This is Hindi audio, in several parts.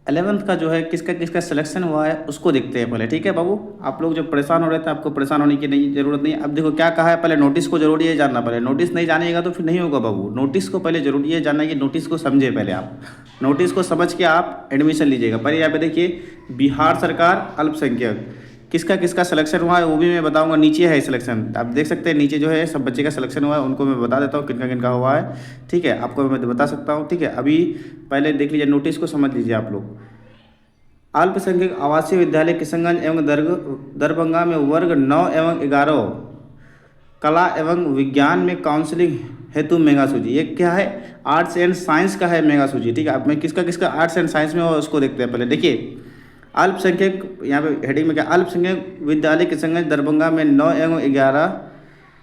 11th का जो है किसका किसका सिलेक्शन हुआ है उसको देखते हैं पहले, ठीक है बाबू। आप लोग जो परेशान हो रहे थे, आपको परेशान होने की नहीं ज़रूरत नहीं है। अब देखो क्या कहा है, पहले नोटिस को जरूरी है जानना। पहले नोटिस नहीं जानिएगा तो फिर नहीं होगा बाबू। नोटिस को पहले जरूरी है जानना, कि नोटिस को समझे पहले आप। नोटिस को समझ के आप एडमिशन लीजिएगा। पहले यहाँ पे देखिए, बिहार सरकार अल्पसंख्यक किसका किसका सिलेक्शन हुआ है वो भी मैं बताऊंगा। नीचे है सिलेक्शन, आप देख सकते हैं नीचे जो है सब बच्चे का सिलेक्शन हुआ है, उनको मैं बता देता हूँ किनका किनका हुआ है, ठीक है। आपको मैं बता सकता हूँ, ठीक है। अभी पहले देख लीजिए, नोटिस को समझ लीजिए आप लोग। अल्पसंख्यक आवासीय विद्यालय किशनगंज एवं दरभंगा में वर्ग 9 एवं 11 कला एवं विज्ञान में काउंसलिंग हेतु मेगा सूची। ये क्या है, आर्ट्स एंड साइंस का है मेगा सूची, ठीक है। अब मैं किसका किसका आर्ट्स एंड साइंस में हो उसको देखते हैं पहले। देखिए अल्पसंख्यक, यहाँ पे हेडिंग में क्या, अल्पसंख्यक विद्यालय किशनगंज दरभंगा में 9 एवं 11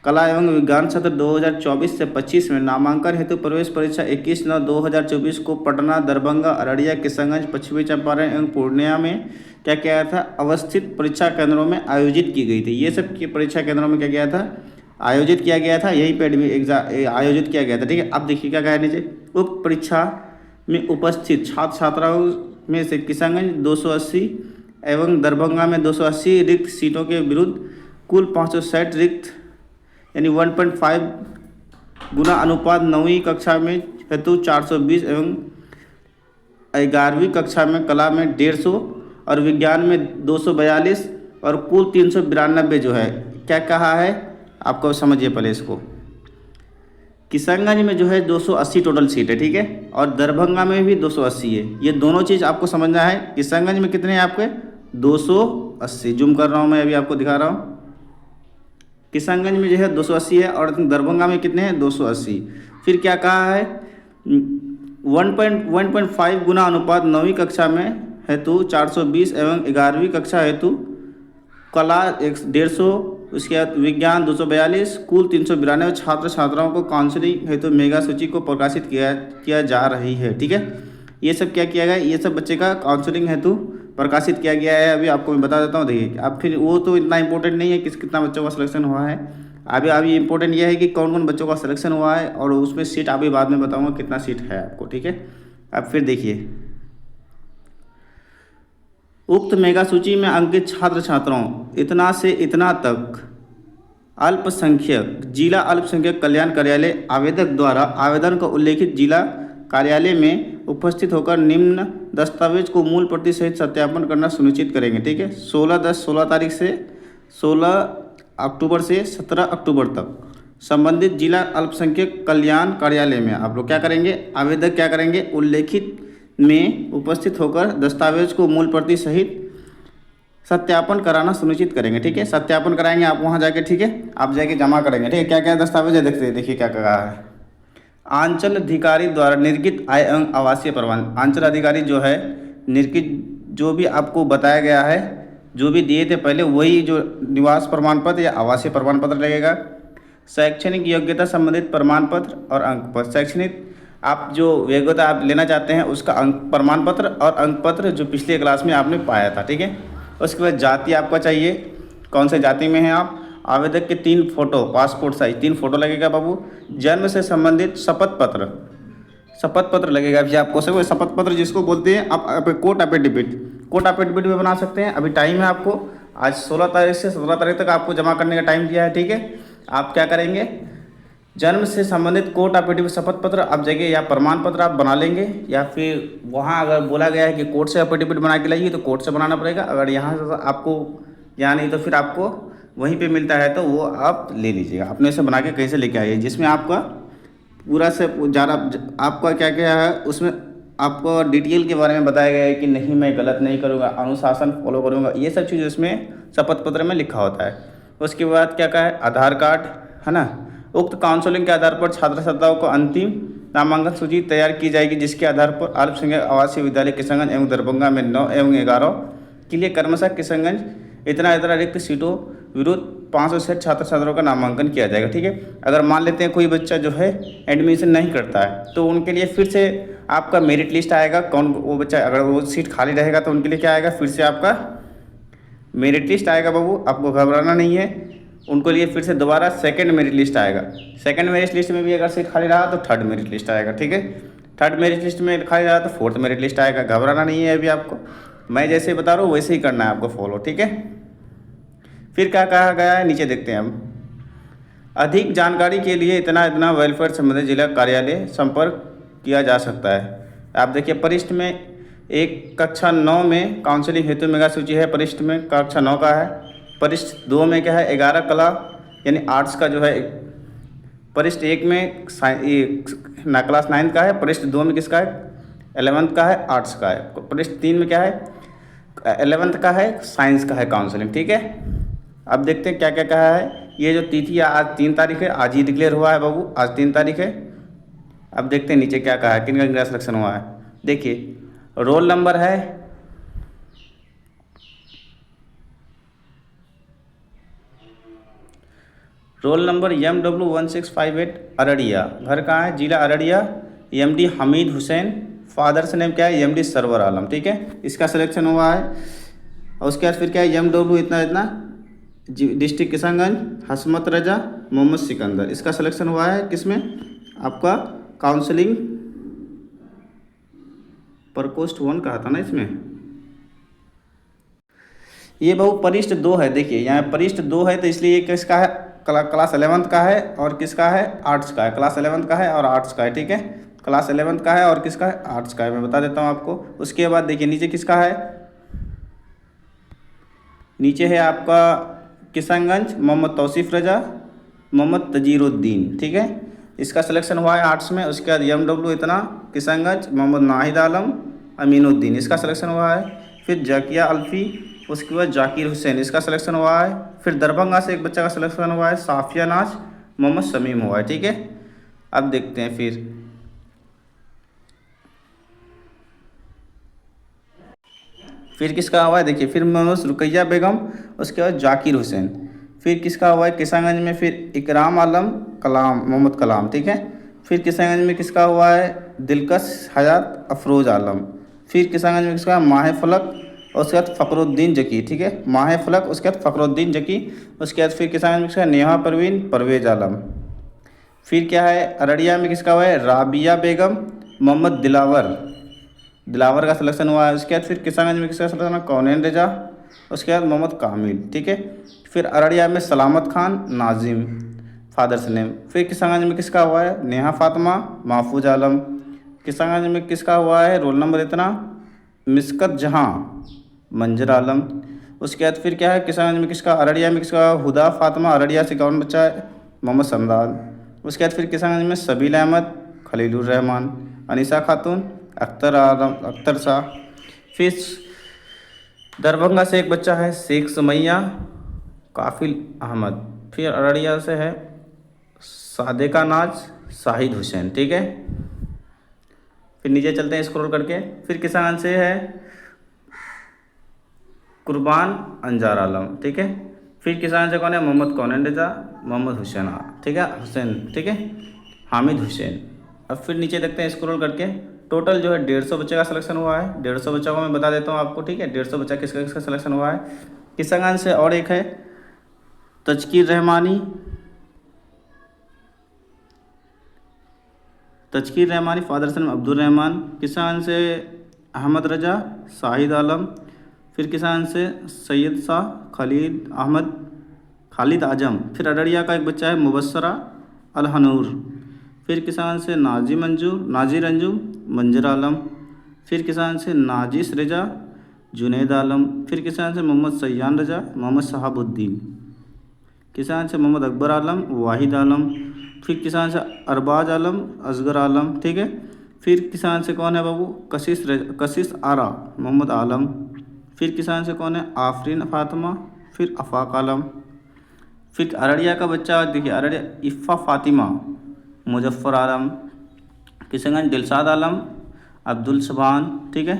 कला एवं विज्ञान सत्र 2024 से 25 में नामांकन हेतु प्रवेश परीक्षा 21/9/2024 को पटना, दरभंगा, अररिया, किशनगंज, पश्चिमी चंपारण एवं पूर्णिया में क्या किया था, अवस्थित परीक्षा केंद्रों में आयोजित की गई थी। ये सब की परीक्षा केंद्रों में क्या किया था, आयोजित किया गया था। यहीं पर एग्जाम आयोजित किया गया था, ठीक है। अब देखिए क्या कहा है नीचे, उक्त परीक्षा में उपस्थित छात्र छात्राओं में से किशनगंज 280 एवं दरभंगा में 280 रिक्त सीटों के विरुद्ध कुल 560 रिक्त यानी 1.5 गुना अनुपात 9वीं कक्षा में हेतु 420 एवं 11वीं कक्षा में कला में 150 और विज्ञान में 242 और कुल 392 जो है क्या कहा है, आपको समझिए पहले इसको। किशनगंज में जो है 280 टोटल सीट है, ठीक है, और दरभंगा में भी 280 है। ये दोनों चीज़ आपको समझना है। किशनगंज में कितने हैं आपके, 280, जूम कर रहा हूँ मैं, अभी आपको दिखा रहा हूँ। किशनगंज में जो है 280 है और दरभंगा में कितने हैं, 280। फिर क्या कहा है, 1.5 गुना अनुपात 9वीं कक्षा में हेतु 420 एवं 11वीं कक्षा हेतु कला 150, उसके बाद विज्ञान 242, कुल 392 छात्र छात्राओं को काउंसलिंग हेतु मेगा सूची को प्रकाशित किया जा रही है, ठीक है। ये सब क्या किया गया, ये सब बच्चे का काउंसलिंग हेतु प्रकाशित किया गया है। अभी आपको मैं बता देता हूँ, देखिए। अब फिर वो तो इतना इंपॉर्टेंट नहीं है कितना बच्चों का सिलेक्शन हुआ है। अभी इंपॉर्टेंट ये है कि कौन कौन बच्चों का सिलेक्शन हुआ है, और उसमें सीट अभी बाद में बताऊँगा कितना सीट है आपको, ठीक है। अब फिर देखिए, उक्त मेगा सूची में अंकित छात्र छात्राओं इतना से इतना तक अल्पसंख्यक जिला अल्पसंख्यक कल्याण कार्यालय आवेदक द्वारा आवेदन का उल्लेखित जिला कार्यालय में उपस्थित होकर निम्न दस्तावेज को मूल प्रति सहित सत्यापन करना सुनिश्चित करेंगे, ठीक है। 16 तारीख से 16 अक्टूबर से 17 अक्टूबर तक संबंधित जिला अल्पसंख्यक कल्याण कार्यालय में आप लोग क्या करेंगे, आवेदक क्या करेंगे, उल्लेखित में उपस्थित होकर दस्तावेज को मूल प्रति सहित सत्यापन कराना सुनिश्चित करेंगे, ठीक है। सत्यापन कराएंगे आप वहाँ जाके, ठीक है। आप जाके जमा करेंगे, ठीक है। क्या क्या दस्तावेज है देखिए क्या कहा है। आंचल अधिकारी द्वारा निर्गत आय एवं आवासीय प्रमाण, आंचल अधिकारी जो है निर्गत जो भी आपको बताया गया है, जो भी दिए थे पहले वही जो निवास प्रमाण पत्र या आवासीय प्रमाण पत्र लगेगा। शैक्षणिक योग्यता संबंधित प्रमाण पत्र और अंक पत्र, शैक्षणिक आप जो योग्यता आप लेना चाहते हैं उसका अंक प्रमाण पत्र और अंक पत्र जो पिछले क्लास में आपने पाया था, ठीक है। उसके बाद जाति आपका चाहिए, कौन से जाति में हैं आप। आवेदक के 3 फोटो, पासपोर्ट साइज 3 फोटो लगेगा बाबू। जन्म से संबंधित शपथ पत्र लगेगा भी आपको। सब शपथ पत्र जिसको बोलते हैं आप कोर्ट एफिडेविट भी बना सकते हैं। अभी टाइम है आपको, आज 16 तारीख से 17 तारीख तक आपको जमा करने का टाइम दिया है, ठीक है। आप क्या करेंगे, जन्म से संबंधित कोर्ट एफिडेविट शपथ पत्र आप जगह या प्रमाण पत्र आप बना लेंगे, या फिर वहाँ अगर बोला गया है कि कोर्ट से एफिडेविट बना के लाइए तो कोर्ट से बनाना पड़ेगा। अगर यहाँ से आपको यहाँ नहीं तो फिर आपको वहीं पे मिलता है तो वो आप ले लीजिएगा, अपने से बना के कहीं से लेके आइए, जिसमें आपका पूरा से ज़्यादा आपका क्या क्या है उसमें आपको डिटेल के बारे में बताया गया है कि नहीं मैं गलत नहीं करूँगा, अनुशासन फॉलो करूँगा, ये सब चीज़ उसमें शपथ पत्र में लिखा होता है। उसके बाद क्या क्या है, आधार कार्ड है ना। उक्त काउंसलिंग के आधार पर छात्र छात्राओं को अंतिम नामांकन सूची तैयार की जाएगी, जिसके आधार पर अल्पसंख्यक आवासीय विद्यालय किशनगंज एवं दरभंगा में 9 एवं 11 के लिए क्रमशः किशनगंज इतना रिक्त सीटों विरुद्ध 560 छात्र छात्राओं का नामांकन किया जाएगा, ठीक है। अगर मान लेते हैं कोई बच्चा जो है एडमिशन नहीं करता है तो उनके लिए फिर से आपका मेरिट लिस्ट आएगा। कौन वो बच्चा, अगर वो सीट खाली रहेगा तो उनके लिए क्या आएगा, फिर से आपका मेरिट लिस्ट आएगा बाबू। आपको घबराना नहीं है, उनको लिए फिर से दोबारा सेकंड मेरिट लिस्ट आएगा। सेकंड मेरिट लिस्ट में भी अगर सीट खाली रहा तो थर्ड मेरिट लिस्ट आएगा, ठीक है। थर्ड मेरिट लिस्ट में लिखा जा रहा तो फोर्थ मेरिट लिस्ट आएगा, घबराना नहीं है अभी आपको, मैं जैसे बता रहा हूँ वैसे ही करना है आपको फॉलो, ठीक है। फिर क्या कहा गया है नीचे देखते हैं हम। अधिक जानकारी के लिए इतना इतना वेलफेयर संबंधित जिला कार्यालय संपर्क किया जा सकता है। आप देखिए परिशिष्ट में एक कक्षा 9 में काउंसलिंग हेतु मेगा सूची है, परिशिष्ट में कक्षा 9 का है। परिशिष्ट 2 में क्या है 11 कला यानी आर्ट्स का जो है, परिशिष्ट 1 में क्लास 9 का है, परिशिष्ट 2 में किसका है 11th का है, आर्ट्स का है। परिशिष्ट 3 में क्या है 11th का है, साइंस का है काउंसलिंग, ठीक है। अब देखते हैं क्या क्या कहा है। ये जो तिथि आज 3 तारीख है, आज ही डिक्लेयर हुआ है बाबू, आज 3 तारीख है। अब देखते हैं नीचे क्या कहा है, किन का सिलेक्शन हुआ है। देखिए रोल नंबर है रोल नंबर MW1658 अररिया, घर कहाँ है जिला Araria, MD Hamid Hussain, father's name क्या है MD सरवर आलम, ठीक है, इसका सिलेक्शन हुआ है। और उसके बाद फिर क्या है MW इतना इतना डिस्ट्रिक्ट किशनगंज, हसमत रजा, मोहम्मद सिकंदर, इसका सिलेक्शन हुआ है किसमें आपका काउंसलिंग प्रकोष्ठ 1 कहा था ना इसमें। ये बहु परिशिष्ट 2 है, देखिए यहाँ परिशिष्ट 2 है तो इसलिए ये किसका है क्लास 11th का है और किसका है आर्ट्स का है, क्लास 11th का है और आर्ट्स का है, ठीक है, क्लास 11th का है और किसका है आर्ट्स का है, मैं बता देता हूँ आपको। उसके बाद देखिए नीचे किसका है, नीचे है आपका किशनगंज मोहम्मद तौसीफ रजा, मोहम्मद तजीरुद्दीन, ठीक है, इसका सिलेक्शन हुआ है आर्ट्स में। उसके बाद MW इतना किशनगंज मोहम्मद नाहिद आलम अमीनुद्दीन, इसका सिलेक्शन हुआ है। फिर जाकिया अल्फ़ी, उसके बाद जाकिर हुसैन, इसका सिलेक्शन हुआ है। फिर दरभंगा से एक बच्चा का सिलेक्शन हुआ है साफिया नाज मोहम्मद शमीम हुआ है, ठीक है। अब देखते हैं फिर किसका हुआ है, देखिए फिर मोहम्मद रुकैया बेगम, उसके बाद जाकिर हुसैन, फिर किसका हुआ है किशनगंज में फिर इकराम आलम कलाम मोहम्मद कलाम, ठीक है। फिर किशनगंज में किसका हुआ है दिलकश हयात अफरोज़ आलम, फिर किशनगंज में किसका माह फलक और उसके बाद फ़खरुद्दीन जकी, ठीक है, माह फलक उसके बाद फ़खरुद्दीन जकी। उसके बाद फिर किशनगंज में किसका नेहा परवीन परवेज आलम। फिर क्या है अररिया में किसका हुआ है राबिया बेगम मोहम्मद दिलावर का सिलेक्शन हुआ है। उसके बाद फिर किशनगंज में किसका सिलेक्शन हुआ कौनैन रजा, उसके बाद मोहम्मद कामिल, ठीक है। फिर अररिया में सलामत खान नाजिम फादर्स नेम। फिर किशनगंज में किसका हुआ है नेहा फातिमा महफूज आलम। किशनगंज में किसका हुआ है रोल नंबर इतना मिस्कत जहां मंजर आलम। उसके बाद फिर क्या है किशनगंज में किसका अररिया में किसका हुदा फातिमा, अररिया से कौन बच्चा है मोहम्मद समदाद। उसके बाद फिर किशनगंज में सबील अहमद खलीलुर रहमान, अनीसा खातून अख्तर शाह। फिर दरभंगा से एक बच्चा है शेख सुमैया काफिल अहमद। फिर अररिया से है सादेका नाज शाहिद हुसैन, ठीक है। फिर नीचे चलते हैं स्क्रॉल करके। फिर किशनगंज से है कुर्बान अंजार आलम, ठीक है। फिर किशनगंज से कौन है मोहम्मद कौनैन रजा मोहम्मद हुसैन, ठीक है हुसैन, ठीक है हामिद हुसैन। अब फिर नीचे देखते हैं स्क्रॉल करके। टोटल जो है 150 बच्चे का सिलेक्शन हुआ है। 150 बच्चों को मैं बता देता हूँ आपको, ठीक है। 150 बच्चा किसका किसका सिलेक्शन हुआ है। किशनगंज से और एक है तजकीर रहमानी फादर सन अब्दुल रहमान। किशनगंज से अहमद रजा शाहिद आलम। फिर किशनगंज से सैयद शाह खालिद आजम। फिर अररिया का एक बच्चा है मुबस्सरा अलहनूर। फिर किशनगंज से नाजिर अंजुम मंजर आलम। फिर किशनगंज से नाजिस रजा जुनैद आलम। फिर किशनगंज से मोहम्मद सैयान रजा मोहम्मद शहाबुद्दीन। किशनगंज से मोहम्मद अकबर आलम वाहिद आलम। फिर किशनगंज से अरबाज आलम असगर आलम, ठीक है। फिर किशनगंज से कौन है बाबू कशिश आरा मोहम्मद आलम। फिर किशनगंज से कौन है आफरीन फातिमा, फिर अफाक आलम। फिर अररिया का बच्चा देखिए अररिया इफ़ा फातिमा मुजफ्फर आलम। किशनगंज दिलशाद आलम अब्दुल सुभान, ठीक है।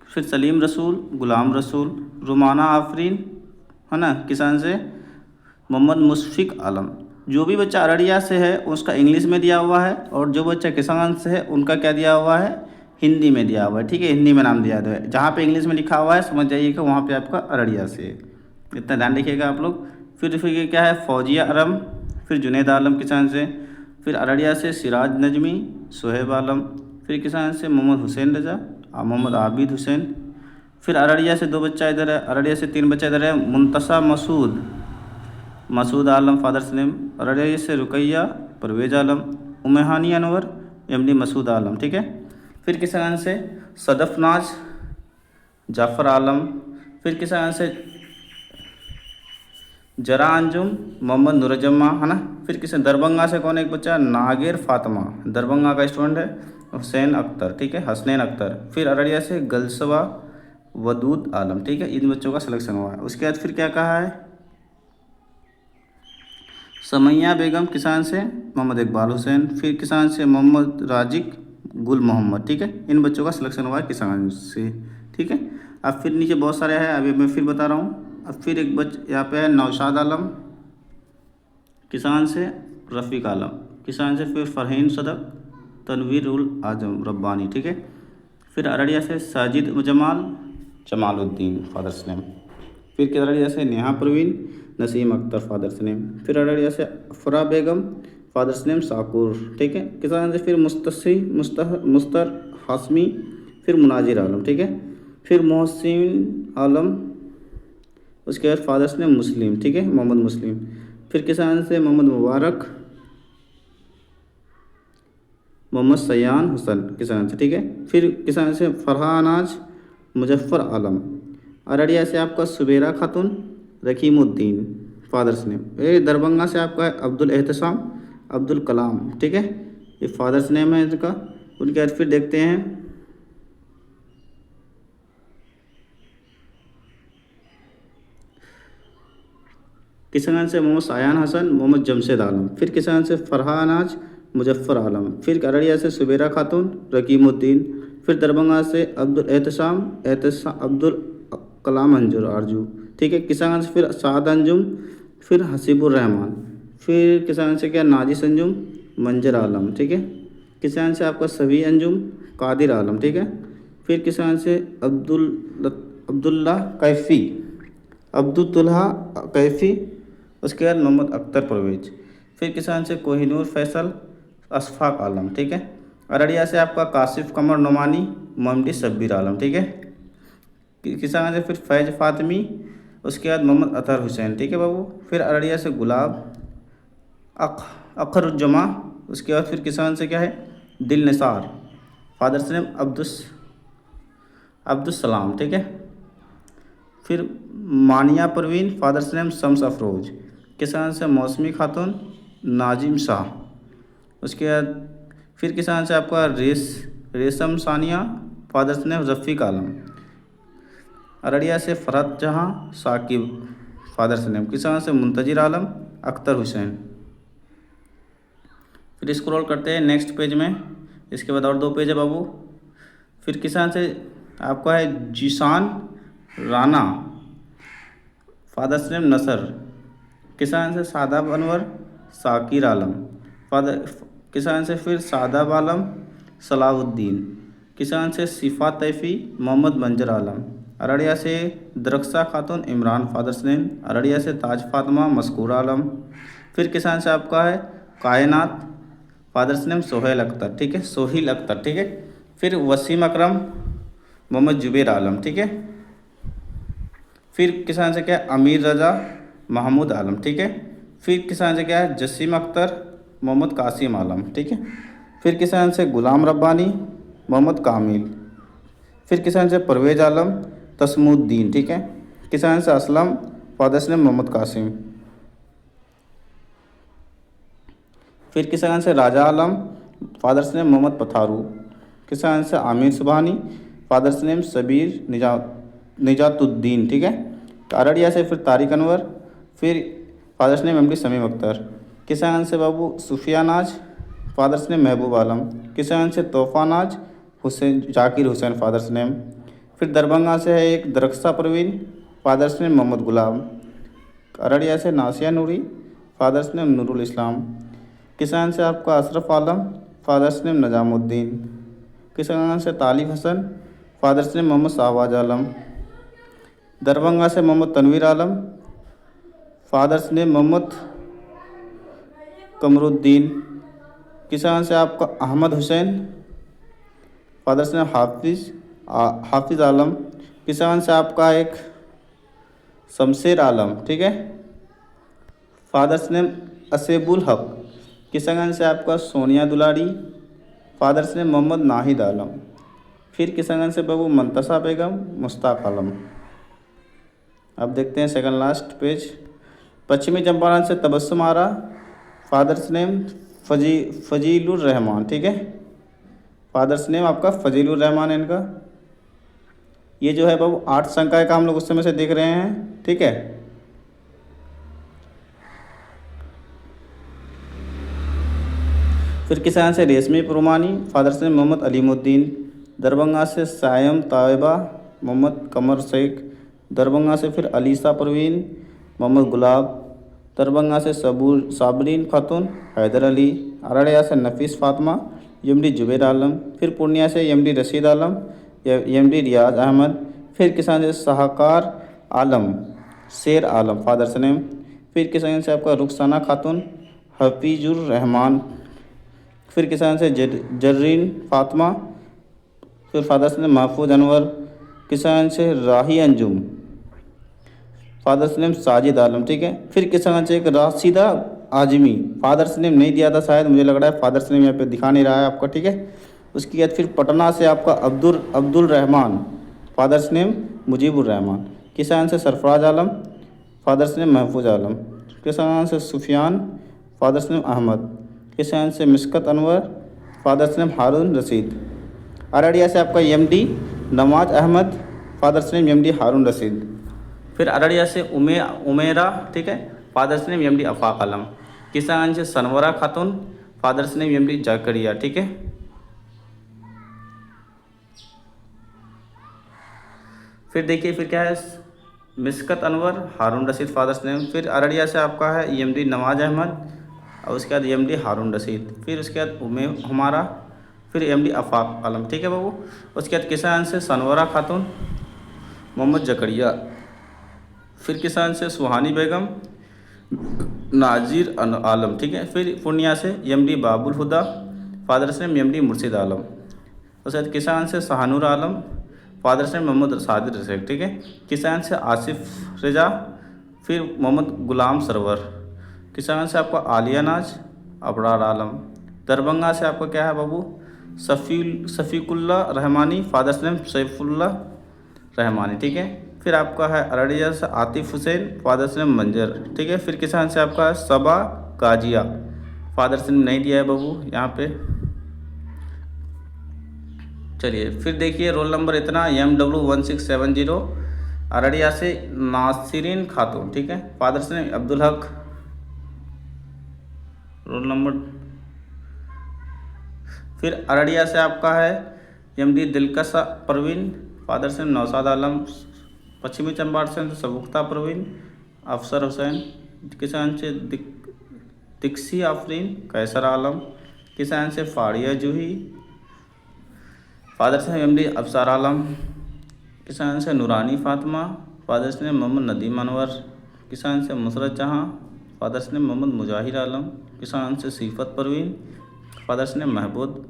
फिर सलीम रसूल गुलाम रसूल रुमाना आफरीन है ना। किशनगंज से मोहम्मद मुशफिक आलम। जो भी बच्चा अररिया से है उसका इंग्लिश में दिया हुआ है और जो बच्चा किशनगंज से है उनका क्या दिया हुआ है हिंदी में दिया हुआ है, ठीक है। हिंदी में नाम दिया हुआ है। जहाँ पे इंग्लिश में लिखा हुआ है समझ जाइएगा वहाँ पे आपका अररिया से है, इतना ध्यान रखिएगा आप लोग। फिर क्या है फौजिया अरम, फिर जुनैद आलम किशनगंज से। फिर अररिया से सिराज नजमी सुहेब आलम। फिर किसान से मोहम्मद हुसैन रजा और मोहम्मद आबिद हुसैन। फिर अररिया से 2 बच्चा इधर है, अररिया से 3 बच्चा इधर है, मुंतसा मसूद, मसूद आलम फादर्स नेम। अररिया से रुकैया परवेज आलम, उमेहानी अनवर एमडी मसूद आलम, ठीक है। फिर किसान से सदफ नाज जाफ़र आलम। फिर किसान से जरा अंजुम मोहम्मद नूरजम्मा, है ना। फिर किसी दरभंगा से कौन एक बच्चा नागिर फातिमा, दरभंगा का स्टूडेंट है, हुसैन अख्तर, ठीक है, हसनैन अख्तर। फिर अररिया से गलसवा वदूद आलम, ठीक है। इन बच्चों का सिलेक्शन हुआ है। उसके बाद फिर क्या कहा है, समैया बेगम किसान से मोहम्मद इकबाल हुसैन। फिर किसान से मोहम्मद राजिक गुल मोहम्मद, ठीक है। इन बच्चों का सिलेक्शन हुआ है किसान से, ठीक है। अब फिर नीचे बहुत सारे हैं, अभी मैं फिर बता रहा हूँ। अब फिर एक यहाँ पे है नौशाद आलम किसान से, रफ़ीक आलम किसान से, फिर फ़रहीन सदक तनवीर उल आजम रब्बानी, ठीक है। फिर अररिया से साजिद जमाल जमालुद्दीन फादर्स नेम। फिर अररिया से नेहा परवीन नसीम अख्तर फादर्स नेम। फिर अररिया से अफरा बेगम फादर्स नेम साकुर, ठीक है। किसान से फिर मुस्तर हाशमी, फिर मुनाजिर आलम, ठीक है। फिर मोहसिन आलम, उसके बाद फादर्स नेम मुस्लिम, ठीक है, मोहम्मद मुस्लिम। फिर किसान से मोहम्मद मुबारक, मोहम्मद सयान हुसैन किसान से, ठीक है। फिर किसान से फरहानाज मुजफ्फर आलम। अररिया से आपका सुबेरा खातून रकीमुद्दीन फादर्स नेम। ये दरभंगा से आपका है अब्दुल एहतसाम अब्दुल कलाम, ठीक है, ये फादर्स नेम है इनका। उनके बाद फिर देखते हैं किसान से मोहम्मद सायान हसन मोहम्मद जमशेद आलम। फिर किसान से फरहानाज मुजफ्फर आलम। फिर अररिया से सुबेरा खातून रकीमुद्दीन। फिर दरभंगा से अब्दुल एहतसाम अब्दुल कलाम अंजुर आरजू, ठीक है। किसान से फिर साद अंजुम, फिर हसीबुर रहमान। फिर किसान से क्या नाजिस अंजुम मंजर आलम, ठीक है। किसान से आपका सभी अंजुम कादिर आलम, ठीक है। फिर किसान से अब्दुल्ला कैफ़ी अब्दुल्ला कैफ़ी। उसके बाद मोहम्मद अख्तर परवेज। फिर किसान से कोहिनूर फैसल अशफाक आलम, ठीक है। अररिया से आपका कासिफ कमर नोमानी मोहम्मदी शब्बीर आलम, ठीक है। किसान से फिर फैज़ फातमी, उसके बाद मोहम्मद अतहर हुसैन, ठीक है बाबू। फिर अररिया से गुलाब अखरुज्जमा। उसके बाद फिर किसान से क्या है दिल निसार फादर्स नेम अब्दुलसलाम, ठीक है। फिर मानिया परवीन फादर्स नेम शम्स अफरोज। किसान से मौसमी खातून नाजिम शाह। उसके बाद फिर किसान से आपका रेशम सानिया फादर्स नेम रफ़ीक आलम। अररिया से फरहत जहाँ साकिब फादर्स नेम। किसान से मुंतजिर आलम अख्तर हुसैन। फिर स्क्रॉल करते हैं नेक्स्ट पेज में, इसके बाद और 2 पेज है बाबू। फिर किसान से आपका है जीशान राना फादर्स नेम नसर। किसान से सादाब अनवर साकिर आलम। किसान से फिर सादाब आलम सलाहुद्दीन। किसान से सिफा तैफ़ी मोहम्मद मंजर आलम। अररिया से दरख्सा खातून इमरान फादर्स नेम। अररिया से ताज फातिमा मस्कूर आलम। फिर किसान से आपका है कायनात फादर्स नेम सोहेल अख्तर, ठीक है, सोहिल अख्तर, ठीक है। फिर वसीम अकरम मोहम्मद जुबैर आलम, ठीक है। फिर किसान से क्या है अमीर रजा महमूद आलम, ठीक है। फिर किसान से क्या है जसीम अख्तर मोहम्मद कासिम आलम, ठीक है। फिर किसान से गुलाम रब्बानी मोहम्मद कामिल। फिर किसान से परवेज आलम तस्मुद्दीन, ठीक है। किसान से असलम फादर्स नेम मोहम्मद कासिम। फिर किसान से राजा आलम फादर्स नेम मोहम्मद पथारू। किसान से आमिर सुबहानी फादर्स नेम सबीर निजातुद्दीन, ठीक है। अररिया से फिर तारिक अनवर। फिर fathers name MD Sameem Akhtar. किसान से बाबू सुफिया नाज फादर्स नेम महबूब आलम। किसान से तोहफा नाज हुसैन जाकिर हुसैन फादर्स नेम। फिर दरभंगा से है एक दरख्सा परवीन फादर्स नेम मोहम्मद गुलाम। अररिया से नासिया नूरी फादर्स नेम नूरुल इस्लाम। किसान से आपका अशरफ आलम फादर्स नेम नजामुद्दीन। किसान से तालिब हसन फादर्स नेम मोहम्मद शाहबाज आलम। दरभंगा से मोहम्मद तनवीर आलम फादर्स नेम मोहम्मद कमरुद्दीन। किसान से आपका अहमद हुसैन फादर्स नेम हाफिज़ आलम। किसका आंसर आपका एक शमशेर आलम, ठीक है। फादर्स नेम असेबुल हक। किसका आंसर आपका सोनिया दुलारी। फादर्स नेम मोहम्मद नाहिद आलम। फिर किसका आंसर बाबू मुंतशा बेगम, मुश्ताक आलम। अब देखते हैं सेकंड लास्ट पेज। पश्चिमी चंपारण से तबस्सुम आरा। फादर्स नेम फजीलुर रहमान, ठीक है। फादर्स नेम आपका फजीलुर रहमान है इनका। ये जो है बाबू 8 संख्याएं का हम लोग उस समय से देख रहे हैं, ठीक है। फिर किसान से रेशमी पुरमानी। Father's name Mohammad Alimuddin. दरभंगा से सायम ताइबा, मोहम्मद कमर शेख। दरभंगा से फिर अलीसा परवीन, मोहम्मद गुलाब। दरभंगा से साबरीन खातून, हैदर अली। अररिया से नफीस फातिमा, एमडी जुबैर आलम। फिर पूर्णिया से एमडी रशीद आलम, एमडी रियाज अहमद। फिर किसान से शाहकार आलम, शेर आलम फादर्स नेम। फिर किसान से आपका रुखसाना खातून, हफीजुर रहमान। फिर किसान से जर्रीन फातिमा। फिर फादर्स नेम महफूज अनवर। किसान से राही अंजुम। फादर्स नेम साजिद आलम, ठीक है। फिर किसान से एक राशिदा आजमी। फादर्स नेम नहीं दिया था शायद, मुझे लग रहा है फादर्स नेम यहाँ पे दिखा नहीं रहा है आपका, ठीक है। उसके बाद फिर पटना से आपका अब्दुल रहमान। Father's name Mujibur Rahman. किसान से सरफराज आलम। फादर्स नेम महफूज आलम। किसान से सुफियान। Father's name Ahmad. किसान से मिस्कत अनवर। Father's name Haroon Rashid. अररिया से आपका MD Nawaz Ahmad. Father's name MD Haroon Rashid. फिर अररिया से उमेरा, ठीक है। Father's name MD Afaq Alam. किसान से सनवरा खातून। फादर्स नेम एमडी जकरिया, ठीक है। फिर देखिए फिर क्या है, मिस्कत अनवर, हारून रशीद फादर्स नेम। फिर अररिया से आपका है एमडी नवाज अहमद और उसके बाद एमडी हारून रशीद। फिर उसके बाद हमारा फिर एमडी अफाक आलम, ठीक है बाबू। उसके बाद किसान से सनवरा खातून, मोहम्मद जकरिया। फिर किसान से सुहानी बेगम, नाजिर आलम, ठीक है। फिर पूर्णिया से एमडी बाबुल हुदा। फादर्स नेम एमडी मुर्शिद आलम। उसके बाद किसान से सहानूर आलम। फादर्स नेम मोहम्मद सादिर रशीद, ठीक है। किसान से आसिफ रजा। फिर मोहम्मद गुलाम सरवर। किसान से आपका आलिया नाज, अबरार आलम। दरभंगा से आपका क्या है बाबू, सफ़ीकुल्ला रहमानी। फादर्स नेम सैफुल्ला रहमानी, ठीक है। फिर आपका है अररिया से आतिफ हुसैन। फादर्स नेम मंजर, ठीक है। फिर किसान से आपका सबा गाजिया। फादर्स नेम नहीं दिया है बाबू यहाँ पे। चलिए फिर देखिए रोल नंबर इतना MW1670। अररिया से नासिरीन खातून, ठीक है। Father's name Abdul Haq. Roll number फिर अररिया से आपका है एमडी दिलकश परवीन। Father's name Naushad Alam. पश्चिमी चंपारण से सबुख्ता परवीन, अफसर हुसैन। किसान से दिक्सी आफरीन, कैसर आलम। किसान से Fadia Juhi. Father's name MD Afsar Alam. किसान से नूरानी फातिमा। Father's name Mohammad Nadeem Anwar. किसान से मुसरत जहाँ। Father's name Mohammad Mujahir Alam. किसान से सीफत परवीन। Father's name Mahboob.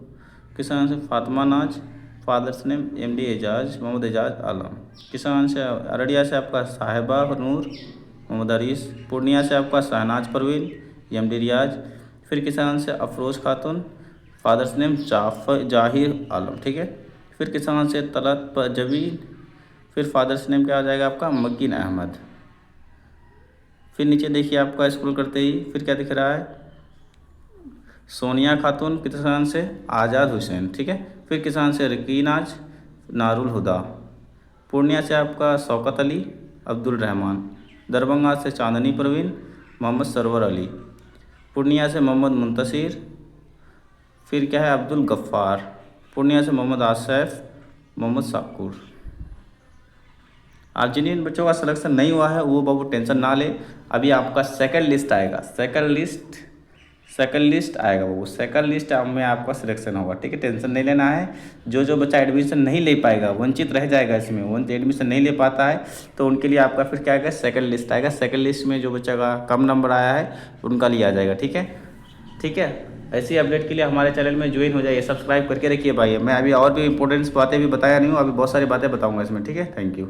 किसान से Fatima Naaz. Father's name MD Ejaz, Mohammad Ejaz Alam. किसान से अररिया से आपका साहिबा नूर, मोहम्मद अरीस। पूर्णिया से आपका शहनाज परवीन, एमडी रियाज। फिर किसान से अफरोज़ खातून। फादर्स नेम जाहिर आलम, ठीक है। फिर किसान से तलत जबीन। फिर फादर्स नेम क्या आ जाएगा आपका, मकीन अहमद। फिर नीचे देखिए आपका स्क्रॉल करते ही फिर क्या दिख रहा है, सोनिया खातून। किसान से आज़ाद हुसैन, ठीक है। फिर किसान से रकीन आज, नारुल हुदा। पूर्णिया से आपका शौकत अली, अब्दुल रहमान। दरभंगा से चांदनी परवीन, मोहम्मद सरवर अली। पूर्णिया से मोहम्मद मुंतसिर। फिर क्या है, अब्दुल गफ्फार। पूर्णिया से मोहम्मद आसफ, मोहम्मद साकुर। आप जिन बच्चों का सिलेक्शन नहीं हुआ है वो बाबू टेंशन ना ले, अभी आपका सेकंड लिस्ट आएगा। सेकंड लिस्ट आएगा वो सेकंड लिस्ट में आपका सिलेक्शन होगा, ठीक है। टेंशन नहीं लेना है। जो बच्चा एडमिशन नहीं ले पाएगा, वंचित रह जाएगा, इसमें एडमिशन नहीं ले पाता है तो उनके लिए आपका फिर क्या आएगा, सेकंड लिस्ट आएगा। सेकंड लिस्ट में जो बच्चा का कम नंबर आया है उनका लिया जाएगा, ठीक है। ठीक है। ऐसी अपडेट के लिए हमारे चैनल में ज्वाइन हो जाइए, सब्सक्राइब करके रखिए भाई। मैं अभी और भी इंपॉर्टेंट बातें भी बताया नहीं हूँ, अभी बहुत सारी बातें बताऊँगा इसमें, ठीक है। Thank you.